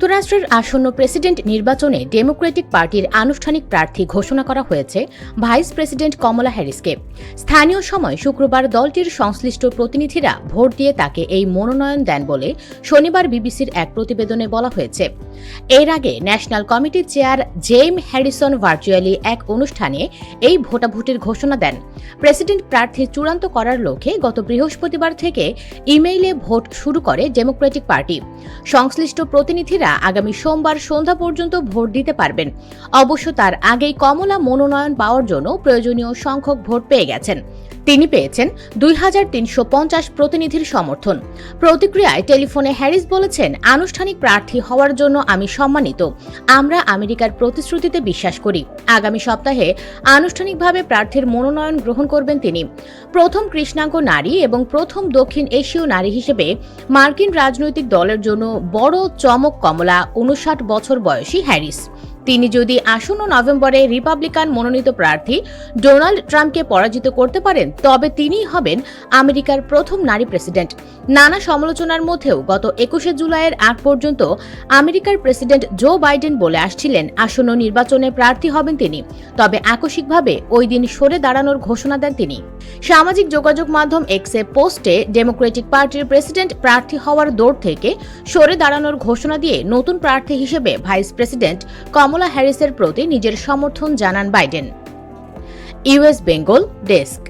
যুক্তরাষ্ট্রের আসন্ন প্রেসিডেন্ট নির্বাচনে ডেমোক্রেটিক পার্টির আনুষ্ঠানিক প্রার্থী ঘোষণা করা হয়েছে ভাইস প্রেসিডেন্ট কমলা হ্যারিসকে। স্থানীয় সময় শুক্রবার দলটির সংশ্লিষ্ট প্রতিনিধিরা ভোট দিয়ে তাকে এই মনোনয়ন দেন বলে শনিবার বিবিসির এক প্রতিবেদনে বলা হয়েছে। এর আগে ন্যাশনাল কমিটির চেয়ার জেম হ্যারিসন ভার্চুয়ালি এক অনুষ্ঠানে এই ভোটাভুটির ঘোষণা দেন। প্রেসিডেন্ট প্রার্থী চূড়ান্ত করার লক্ষ্যে গত বৃহস্পতিবার থেকে ইমেইলে ভোট শুরু করে ডেমোক্রেটিক পার্টি। সংশ্লিষ্ট প্রতিনিধিরা আগামী সোমবার সন্ধ্যা পর্যন্ত ভোট দিতে পারবেন। অবশ্য তার আগেই কমলা মনোনয়ন পাওয়ার জন্য প্রয়োজনীয় সংখ্যক ভোট পেয়ে গেছেন। তিনি পেয়েছেন ২৩৫০ প্রতিনিধির সমর্থন। প্রতিক্রিয়ায় টেলিফোনে হ্যারিস বলেছেন, আনুষ্ঠানিক প্রার্থী হওয়ার জন্য আমি সম্মানিত। আমরা আমেরিকার প্রতিশ্রুতিতে বিশ্বাস করি। আগামী সপ্তাহে আনুষ্ঠানিকভাবে প্রার্থীর মনোনয়ন গ্রহণ করবেন তিনি। প্রথম কৃষ্ণাঙ্গ নারী এবং প্রথম দক্ষিণ এশীয় নারী হিসেবে মার্কিন রাজনৈতিক দলের জন্য বড় চমক কমলা ৫৯ বছর বয়সী হ্যারিস। তিনি যদি আসন্ন নভেম্বরে রিপাবলিকান মনোনীত প্রার্থী ডোনাল্ড ট্রাম্পকে পরাজিত করতে পারেন, তবে তিনিই হবেন আমেরিকার প্রথম নারী প্রেসিডেন্ট। নানা সমালোচনার মধ্যেও গত ২১শে জুলাইয়ের আগ পর্যন্ত আমেরিকার প্রেসিডেন্ট জো বাইডেন বলে আসছিলেন আসন্ন নির্বাচনে প্রার্থী হবেন তিনি। তবে আকস্মিকভাবে ওই দিন সরে দাঁড়ানোর ঘোষণা দেন তিনি। সামাজিক যোগাযোগ মাধ্যম এক্সে পোস্টে ডেমোক্রেটিক পার্টির প্রেসিডেন্ট প্রার্থী হওয়ার দৌড় থেকে সরে দাঁড়ানোর ঘোষণা দিয়ে নতুন প্রার্থী হিসেবে ভাইস প্রেসিডেন্ট কমলা হ্যারিসের প্রতি নিজের সমর্থন জানান বাইডেন। US Bengal desk.